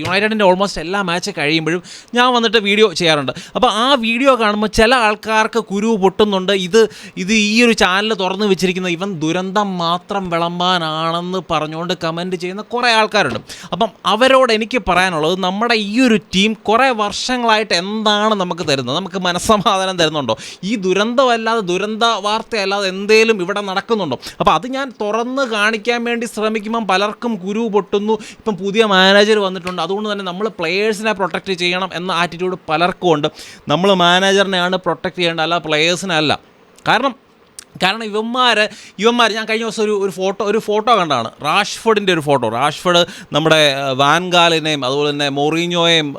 യുണൈറ്റഡിൻ്റെ almost എല്ലാ match കഴിയുമ്പോഴും ഞാൻ വന്നിട്ട് വീഡിയോ ചെയ്യാറുണ്ട്. അപ്പോൾ ആ വീഡിയോ കാണുമ്പോൾ ചില ആൾക്കാർക്ക് കുരു പൊട്ടുന്നുണ്ട്. ഇത് ഈ ഒരു ചാനൽ തുറന്നു വെച്ചിരിക്കുന്ന ഇവൻ ദുരന്തം മാത്രം വിളമ്പാനാണെന്ന് പറഞ്ഞുകൊണ്ട് കമൻറ്റ് ചെയ്യുന്ന കുറേ ആൾക്കാരുണ്ട്. അപ്പം അവരോട് എനിക്ക് പറയാനുള്ളത്, നമ്മുടെ ഈ ഒരു ടീം കുറേ വർഷങ്ങളായിട്ട് എന്താണ് നമുക്ക് തരുന്നത്? നമുക്ക് മനസ്സമാധാനം തരുന്നുണ്ടോ? ഈ ദുരന്തമല്ലാതെ, ദുരന്ത വാർത്തയല്ലാതെ എന്തേലും ഇവിടെ നടക്കുന്നുണ്ടോ? അപ്പോൾ അത് ഞാൻ തുറന്ന് കാണിക്കാൻ വേണ്ടി ശ്രമിക്കുമ്പം പലർക്കും കുരു പൊട്ടുന്നു. ഇപ്പം പുതിയ മാനേജർ വന്നിട്ടുണ്ട്, അതുകൊണ്ട് തന്നെ നമ്മൾ പ്ലെയേഴ്സിനെ പ്രൊട്ടക്റ്റ് ചെയ്യണം എന്ന ആറ്റിറ്റ്യൂഡ് പലർക്കും ഉണ്ട്. നമ്മൾ മാനേജറിനെയാണ് പ്രൊട്ടക്റ്റ് ചെയ്യേണ്ടത്, അല്ല പ്ലെയേഴ്സിനെ അല്ല. കാരണം ഇവന്മാർ ഞാൻ കഴിഞ്ഞ ദിവസം ഒരു ഫോട്ടോ കണ്ടാണ്, റാഷ്ഫോർഡിൻ്റെ ഒരു ഫോട്ടോ. റാഷ്ഫോർഡ് നമ്മുടെ വാൻഗാലിനെയും അതുപോലെ തന്നെ മൊറീഞ്ഞോയെയും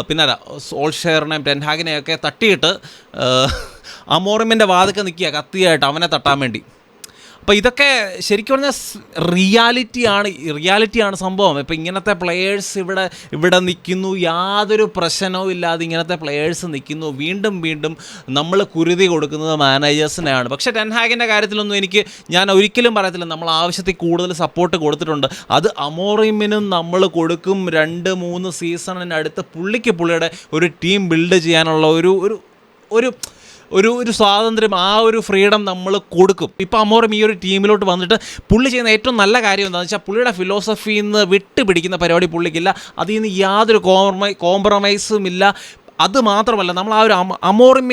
പിന്നെ സോൾഷെയറിനെയും ടെൻഹാഗിനെയൊക്കെ തട്ടിയിട്ട് അമോറിമിൻ്റെ വാതിൽക്ക് നിൽക്കുക കത്തിയായിട്ട് അവനെ തട്ടാൻ വേണ്ടി. അപ്പോൾ ഇതൊക്കെ ശരിക്കും പറഞ്ഞാൽ റിയാലിറ്റിയാണ് സംഭവം. ഇപ്പോൾ ഇങ്ങനത്തെ പ്ലെയേഴ്സ് ഇവിടെ നിൽക്കുന്നു, യാതൊരു പ്രശ്നവും ഇല്ലാതെ ഇങ്ങനത്തെ പ്ലെയേഴ്സ് നിൽക്കുന്നു. വീണ്ടും നമ്മൾ കുരുതി കൊടുക്കുന്നത് മാനേജേഴ്സിനെയാണ്. പക്ഷേ ടെൻഹാഗിൻ്റെ കാര്യത്തിലൊന്നും ഞാൻ ഒരിക്കലും പറയത്തില്ല, നമ്മൾ ആവശ്യത്തിൽ കൂടുതൽ സപ്പോർട്ട് കൊടുത്തിട്ടുണ്ട്. അത് അമോറിമിനും നമ്മൾ കൊടുക്കും. 2-3 സീസണിനടുത്ത് പുള്ളിയുടെ ഒരു ടീം ബിൽഡ് ചെയ്യാനുള്ള ഒരു സ്വാതന്ത്ര്യം, ആ ഒരു ഫ്രീഡം നമ്മൾ കൊടുക്കും. ഇപ്പോൾ അമോറിം ഈ ഒരു ടീമിലോട്ട് വന്നിട്ട് പുള്ളി ചെയ്യുന്ന ഏറ്റവും നല്ല കാര്യം എന്താണെന്ന് വെച്ചാൽ, പുള്ളിയുടെ ഫിലോസഫിയിൽ നിന്ന് വിട്ടുപിടിക്കുന്ന പരിപാടി പുള്ളിക്കില്ല. അതിൽ നിന്ന് യാതൊരു കോംപ്രമൈസും ഇല്ല. അത് മാത്രമല്ല, നമ്മൾ ആ ഒരു അമോറിം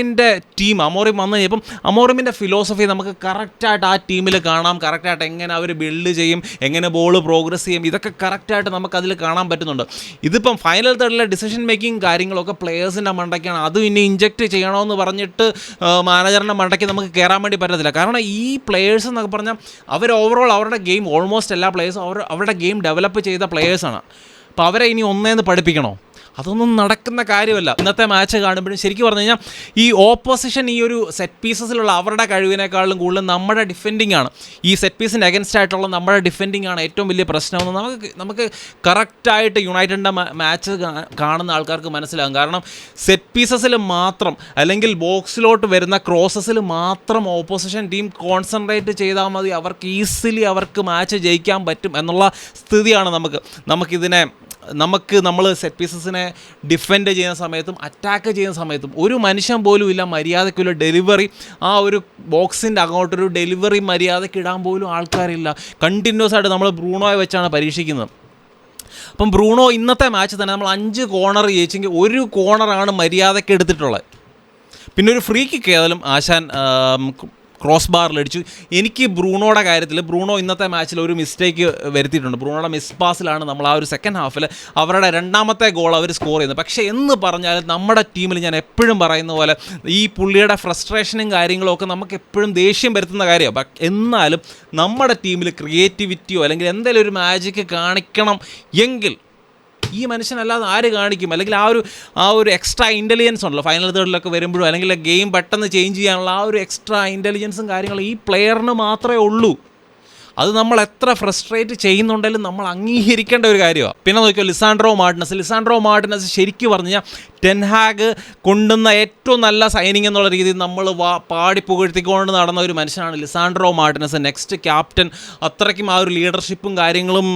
വന്നു കഴിഞ്ഞപ്പം അമോറിമിൻ്റെ ഫിലോസഫി നമുക്ക് കറക്റ്റായിട്ട് ആ ടീമിൽ കാണാം. കറക്റ്റായിട്ട് എങ്ങനെ അവർ ബിൽഡ് ചെയ്യും, എങ്ങനെ ബോൾ പ്രോഗ്രസ് ചെയ്യും, ഇതൊക്കെ കറക്റ്റായിട്ട് നമുക്കതിൽ കാണാൻ പറ്റുന്നുണ്ട്. ഇതിപ്പം ഫൈനൽ തേർഡിലെ ഡിസിഷൻ മേക്കിംഗ് കാര്യങ്ങളൊക്കെ പ്ലെയേഴ്സിൻ്റെ മണ്ടയ്ക്കാണ്. അതും ഇനി ഇഞ്ചെക്റ്റ് ചെയ്യണമെന്ന് പറഞ്ഞിട്ട് മാനേജറിൻ്റെ മണ്ടയ്ക്ക് നമുക്ക് കയറാൻ വേണ്ടി പറ്റത്തില്ല. കാരണം ഈ പ്ലെയേഴ്സ് എന്നൊക്കെ പറഞ്ഞാൽ ഓവറോൾ അവരുടെ ഗെയിം, ഓൾമോസ്റ്റ് എല്ലാ പ്ലെയേഴ്സും അവരുടെ ഗെയിം ഡെവലപ്പ് ചെയ്ത പ്ലെയേഴ്സാണ്. അപ്പോൾ അവരെ ഇനി ഒന്നേന്ന് പഠിപ്പിക്കണോ? അതൊന്നും നടക്കുന്ന കാര്യമല്ല. ഇന്നത്തെ മാച്ച് കാണുമ്പോഴും ശരിക്കും പറഞ്ഞു കഴിഞ്ഞാൽ ഈ ഓപ്പോസിഷൻ ഈ ഒരു സെറ്റ് പീസസിലുള്ള അവരുടെ കഴിവിനേക്കാളും കൂടുതൽ നമ്മുടെ ഡിഫെൻഡിങ് ആണ്. ഈ സെറ്റ് പീസിൻ്റെ അഗൻസ്റ്റ് ആയിട്ടുള്ള നമ്മുടെ ഡിഫെൻഡിങ് ആണ് ഏറ്റവും വലിയ പ്രശ്നമെന്ന് നമുക്ക് കറക്റ്റായിട്ട് യുണൈറ്റഡിൻ്റെ മാച്ച് കാണുന്ന ആൾക്കാർക്ക് മനസ്സിലാകും. കാരണം സെറ്റ് പീസസിൽ മാത്രം, അല്ലെങ്കിൽ ബോക്സിലോട്ട് വരുന്ന ക്രോസസിൽ മാത്രം ഓപ്പോസിഷൻ ടീം കോൺസെൻട്രേറ്റ് ചെയ്താൽ മതി, അവർക്ക് ഈസിലി മാച്ച് ജയിക്കാൻ പറ്റും എന്നുള്ള സ്ഥിതിയാണ് നമ്മൾ സെറ്റ് പീസസിനെ ഡിഫെൻഡ് ചെയ്യുന്ന സമയത്തും അറ്റാക്ക് ചെയ്യുന്ന സമയത്തും ഒരു മനുഷ്യൻ പോലും ഇല്ല മര്യാദയ്ക്കുള്ള ഡെലിവറി. ആ ഒരു ബോക്സിൻ്റെ അങ്ങോട്ടൊരു ഡെലിവറി മര്യാദയ്ക്ക് ഇടാൻ പോലും ആൾക്കാരില്ല. കണ്ടിന്യൂസ് ആയിട്ട് നമ്മൾ ബ്രൂണോയെ വെച്ചാണ് പരീക്ഷിക്കുന്നത്. അപ്പം ബ്രൂണോ ഇന്നത്തെ മാച്ച് തന്നെ നമ്മൾ 5 കോർണർ ജയിച്ചെങ്കിൽ 1 കോർണറാണ് മര്യാദയ്ക്ക് എടുത്തിട്ടുള്ളത്. പിന്നെ ഒരു ഫ്രീ കിക്ക് ഏതായാലും ആശാൻ ക്രോസ് ബാറിലടിച്ചു. എനിക്ക് ബ്രൂണോയുടെ കാര്യത്തിൽ, ബ്രൂണോ ഇന്നത്തെ മാച്ചിൽ ഒരു മിസ്റ്റേക്ക് വരുത്തിയിട്ടുണ്ട്. ബ്രൂണോയുടെ മിസ് പാസിലാണ് നമ്മൾ ആ ഒരു സെക്കൻഡ് ഹാഫിൽ അവരുടെ 2ാമത്തെ ഗോൾ അവർ സ്കോർ ചെയ്യുന്നത്. പക്ഷേ എന്ന് പറഞ്ഞാൽ നമ്മുടെ ടീമിൽ ഞാൻ എപ്പോഴും പറയുന്ന പോലെ ഈ പുള്ളിയുടെ ഫ്രസ്ട്രേഷനും കാര്യങ്ങളും ഒക്കെ നമുക്ക് എപ്പോഴും ദേഷ്യം വരുത്തുന്ന കാര്യമാണ്. എന്നാലും നമ്മുടെ ടീമിൽ ക്രിയേറ്റിവിറ്റിയോ അല്ലെങ്കിൽ എന്തെങ്കിലും ഒരു മാജിക്ക് കാണിക്കണം എങ്കിൽ ഈ മനുഷ്യനല്ലാതെ ആര് കാണിക്കും? അല്ലെങ്കിൽ ആ ഒരു എക്സ്ട്രാ ഇൻ്റലിജൻസ് ഉണ്ടല്ലോ ഫൈനൽ തേർഡിലൊക്കെ വരുമ്പോഴും, അല്ലെങ്കിൽ ഗെയിം പെട്ടെന്ന് ചേഞ്ച് ചെയ്യാനുള്ള ആ ഒരു എക്സ്ട്രാ ഇൻ്റലിജൻസും കാര്യങ്ങളും ഈ പ്ലെയറിന് മാത്രമേ ഉള്ളൂ. അത് നമ്മൾ എത്ര ഫ്രസ്ട്രേറ്റ് ചെയ്യുന്നുണ്ടെങ്കിലും നമ്മൾ അംഗീകരിക്കേണ്ട ഒരു കാര്യമാണ്. പിന്നെ നോക്കിയോ ലിസാൻഡ്രോ മാർട്ടിനസ് ശരിക്കും പറഞ്ഞു കഴിഞ്ഞാൽ ടെൻഹാഗ് കൊണ്ടുവന്ന ഏറ്റവും നല്ല സൈനിങ് എന്നുള്ള രീതിയിൽ നമ്മൾ പാടി പുകഴ്ത്തിക്കൊണ്ട് നടന്ന ഒരു മനുഷ്യനാണ് ലിസാൻഡ്രോ മാർട്ടിനസ്, നെക്സ്റ്റ് ക്യാപ്റ്റൻ. അത്രയ്ക്കും ആ ഒരു ലീഡർഷിപ്പും കാര്യങ്ങളും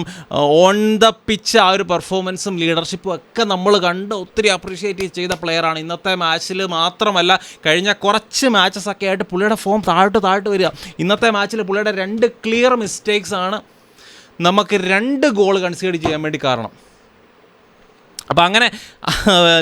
ഓൺ ദ പിച്ച് ആ ഒരു പെർഫോമൻസും ലീഡർഷിപ്പും ഒക്കെ നമ്മൾ കണ്ട് ഒത്തിരി അപ്രീഷിയേറ്റ് ചെയ്ത പ്ലെയറാണ്. ഇന്നത്തെ മാച്ചിൽ മാത്രമല്ല, കഴിഞ്ഞ കുറച്ച് മാച്ചസൊക്കെ ആയിട്ട് പുള്ളിയുടെ ഫോം താഴ്ത്ത് വരിക. ഇന്നത്തെ മാച്ചിൽ പുള്ളിയുടെ 2 ക്ലിയർ മിസ്റ്റേക്സ് ആണ് നമുക്ക് 2 ഗോൾ കൺസീഡ് ചെയ്യാൻ വേണ്ടി കാരണം. അപ്പോൾ അങ്ങനെ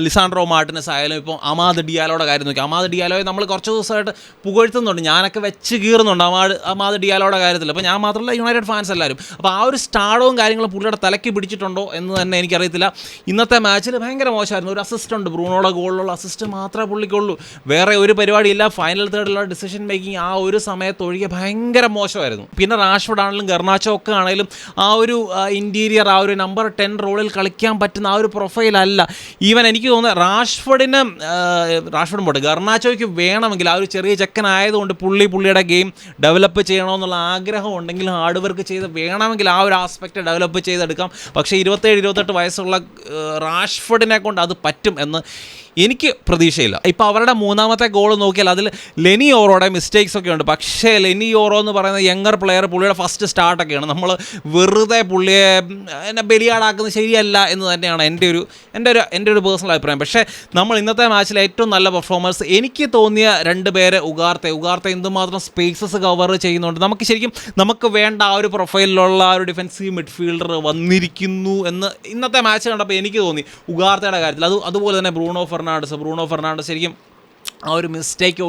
ലിസാൻഡ്രോ മാർട്ടിനസ് ആയാലും ഇപ്പോൾ അമാദ് ഡിയാലോയുടെ കാര്യം നോക്കി. അമാദ് ഡിയാലോയെ നമ്മൾ കുറച്ച് ദിവസമായിട്ട് പുകഴ്ത്തുന്നുണ്ട്, ഞാനൊക്കെ വെച്ച് കീറുന്നുണ്ട് അമാദ് ഡിയാലോയുടെ കാര്യത്തിൽ. അപ്പോൾ ഞാൻ മാത്രമല്ല, യുണൈറ്റഡ് ഫാൻസ് എല്ലാവരും. അപ്പോൾ ആ ഒരു സ്റ്റാർഡവും കാര്യങ്ങളും പുള്ളിയുടെ തലയ്ക്ക് പിടിച്ചിട്ടുണ്ടോ എന്ന് തന്നെ എനിക്കറിയത്തില്ല. ഇന്നത്തെ മാച്ചിൽ ഭയങ്കര മോശമായിരുന്നു. ഒരു അസിസ്റ്റ് ഉണ്ട്, ബ്രൂണോയുടെ ഗോളിലുള്ള അസിസ്റ്റ് മാത്രമേ പുള്ളിക്കുള്ളൂ, വേറെ ഒരു പരിപാടിയില്ല. ഫൈനൽ തേർഡിലുള്ള ഡിസിഷൻ മേക്കിംഗ് ആ ഒരു സമയത്ത് ഒഴികെ ഭയങ്കര മോശമായിരുന്നു. പിന്നെ റാഷ്ഫോർഡ് ആണെങ്കിലും ഗർണാച്ചോ ഒക്കെ ആണെങ്കിലും ആ ഒരു ഇൻറ്റീരിയർ, ആ ഒരു നമ്പർ 10 റോളിൽ കളിക്കാൻ പറ്റുന്ന ആ ഒരു പ്രൊഫൈലല്ല. ഈവൻ എനിക്ക് തോന്നുന്നത് റാഷ്ഫോർഡും പോട്ടെ, ഗർണാച്ചോയ്ക്ക് വേണമെങ്കിൽ ആ ഒരു ചെറിയ ചെക്കനായതുകൊണ്ട് പുള്ളിയുടെ ഗെയിം ഡെവലപ്പ് ചെയ്യണമെന്നുള്ള ആഗ്രഹം ഉണ്ടെങ്കിൽ ഹാർഡ് വർക്ക് ചെയ്ത് വേണമെങ്കിൽ ആ ഒരു ആസ്പെക്റ്റ് ഡെവലപ്പ് ചെയ്തെടുക്കാം. പക്ഷേ 27-28 വയസ്സുള്ള റാഷ്ഫോർഡിനെ കൊണ്ട് അത് പറ്റും എന്ന് എനിക്ക് പ്രതീക്ഷയില്ല. ഇപ്പോൾ അവരുടെ മൂന്നാമത്തെ ഗോൾ നോക്കിയാൽ അതിൽ ലെനി ഓറോയുടെ മിസ്റ്റേക്സ് ഒക്കെ ഉണ്ട്. പക്ഷേ ലെനി ഓറോ എന്ന് പറയുന്ന യങ്ങർ പ്ലെയർ, പുള്ളിയുടെ ഫസ്റ്റ് സ്റ്റാർട്ടൊക്കെയാണ്. നമ്മൾ വെറുതെ പുള്ളിയെ എന്നെ ബലിയാടാക്കുന്നത് ശരിയല്ല എന്ന് തന്നെയാണ് എൻ്റെ ഒരു പേഴ്സണൽ അഭിപ്രായം. പക്ഷേ നമ്മൾ ഇന്നത്തെ മാച്ചിൽ ഏറ്റവും നല്ല പെർഫോമൻസ് എനിക്ക് തോന്നിയ 2 പേര് ഉഗാർത്തെ എന്തുമാത്രം സ്പേസസ് കവർ ചെയ്യുന്നുണ്ട്. നമുക്ക് വേണ്ട ആ ഒരു പ്രൊഫൈലിലുള്ള ആ ഒരു ഡിഫെൻസീവ് മിഡ്ഫീൽഡർ വന്നിരിക്കുന്നു എന്ന് ഇന്നത്തെ മാച്ച് കണ്ടപ്പോൾ എനിക്ക് തോന്നി ഉഗാർത്തയുടെ കാര്യത്തിൽ. അതുപോലെ തന്നെ ബ്രൂണോ ഫെർണാണ്ടസ് ശരിക്കും ആ ഒരു മിസ്റ്റേക്ക്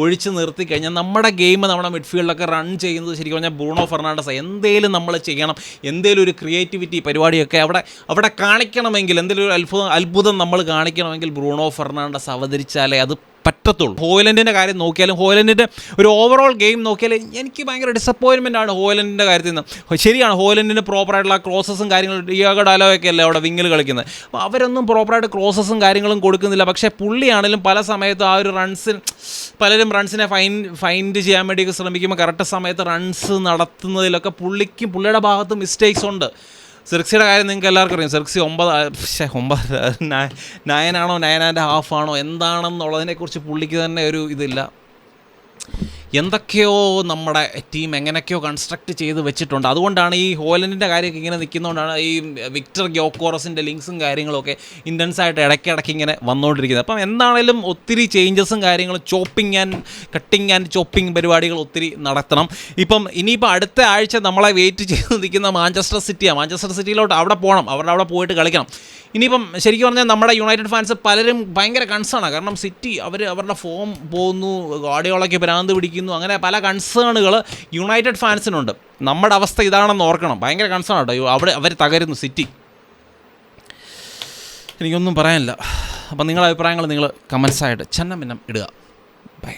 ഒഴിച്ച് നിർത്തി കഴിഞ്ഞാൽ നമ്മുടെ മിഡ്ഫീൽഡൊക്കെ റൺ ചെയ്യുന്നത് ശരിക്കും പറഞ്ഞാൽ ബ്രൂണോ ഫെർണാണ്ടസ്. എന്തേലും നമ്മൾ ചെയ്യണം, എന്തേലും ഒരു ക്രിയേറ്റിവിറ്റി പരിപാടിയൊക്കെ അവിടെ കാണിക്കണമെങ്കിൽ, എന്തെങ്കിലും ഒരു അത്ഭുതം നമ്മൾ കാണിക്കണമെങ്കിൽ ബ്രൂണോ ഫെർണാണ്ടസ് അവതരിച്ചാലേ അത് പറ്റത്തുള്ളൂ. ഹോയ്ലൻഡിൻ്റെ കാര്യം നോക്കിയാലും, ഹോയ്ലൻഡിൻ്റെ ഒരു ഓവറോൾ ഗെയിം നോക്കിയാൽ എനിക്ക് ഭയങ്കര ഡിസപ്പോയിൻമെൻ്റ് ആണ് ഹോയ്ലൻഡിൻ്റെ കാര്യത്തിൽ നിന്ന്. ശരിയാണ്, ഹോയ്ലൻഡിന് പ്രോപ്പറായിട്ടുള്ള ക്രോസസും കാര്യങ്ങളും, ഡിയാഗോ ഡാലോയൊക്കെ അല്ലേ അവിടെ വിങ്ങിൽ കളിക്കുന്നത്. അപ്പോൾ അവരൊന്നും പ്രോപ്പറായിട്ട് ക്രോസസും കാര്യങ്ങളും കൊടുക്കുന്നില്ല. പക്ഷേ പുള്ളിയാണെങ്കിലും പല സമയത്തും ആ ഒരു പലരും റൺസിനെ ഫൈൻഡ് ചെയ്യാൻ വേണ്ടിയൊക്കെ ശ്രമിക്കുമ്പോൾ കറക്റ്റ് സമയത്ത് റൺസ് നടത്തുന്നതിലൊക്കെ പുള്ളിയുടെ ഭാഗത്ത് മിസ്റ്റേക്സ് ഉണ്ട്. സെർക്സിയുടെ കാര്യം നിങ്ങൾക്ക് എല്ലാവർക്കും അറിയാം. സെർക്സി 9 ആണോ 9.5 ആണോ എന്താണെന്നുള്ളതിനെക്കുറിച്ച് പുള്ളിക്ക് തന്നെ ഒരു ഇതില്ല. എന്തൊക്കെയോ നമ്മുടെ ടീം എങ്ങനെയൊക്കെയോ കൺസ്ട്രക്റ്റ് ചെയ്ത് വെച്ചിട്ടുണ്ട്. അതുകൊണ്ടാണ് ഈ ഹോലൻഡിൻ്റെ കാര്യമൊക്കെ ഇങ്ങനെ നിൽക്കുന്നതുകൊണ്ടാണ് ഈ വിക്ടർ ഗ്യോക്കോറസിൻ്റെ ലിങ്ക്സും കാര്യങ്ങളൊക്കെ ഇൻറ്റൻസായിട്ട് ഇടയ്ക്കിടയ്ക്ക് ഇങ്ങനെ വന്നുകൊണ്ടിരിക്കുന്നത്. അപ്പം എന്താണേലും ഒത്തിരി ചേഞ്ചസും കാര്യങ്ങളും കട്ടിങ് ആൻഡ് ചോപ്പിംഗ് പരിപാടികൾ ഒത്തിരി നടത്തണം. ഇനിയിപ്പോൾ അടുത്ത ആഴ്ച നമ്മളെ വെയിറ്റ് ചെയ്ത് നിൽക്കുന്ന മാഞ്ചസ്റ്റർ സിറ്റിയിലോട്ട് അവിടെ പോകണം, അവിടെ പോയിട്ട് കളിക്കണം. ഇനിയിപ്പം ശരിക്കും പറഞ്ഞാൽ നമ്മുടെ യുണൈറ്റഡ് ഫാൻസ് പലരും ഭയങ്കര കൺസേണാണ്. കാരണം സിറ്റി അവരുടെ ഫോം പോകുന്നു, ഗാർഡിയോളയ്ക്ക് ഭ്രാന്ത് പിടിക്കുന്നു, അങ്ങനെ പല കൺസേണുകൾ യുണൈറ്റഡ് ഫാൻസിനുണ്ട്. നമ്മുടെ അവസ്ഥ ഇതാണെന്ന് ഓർക്കണം. ഭയങ്കര കൺസേൺ ആട്ടോ, അവർ തകരുന്നു സിറ്റി. എനിക്കൊന്നും പറയാനില്ല. അപ്പം നിങ്ങളുടെ അഭിപ്രായങ്ങൾ നിങ്ങൾ കമൻസായിട്ട് ഛന്നം ഇടുക. ബൈ.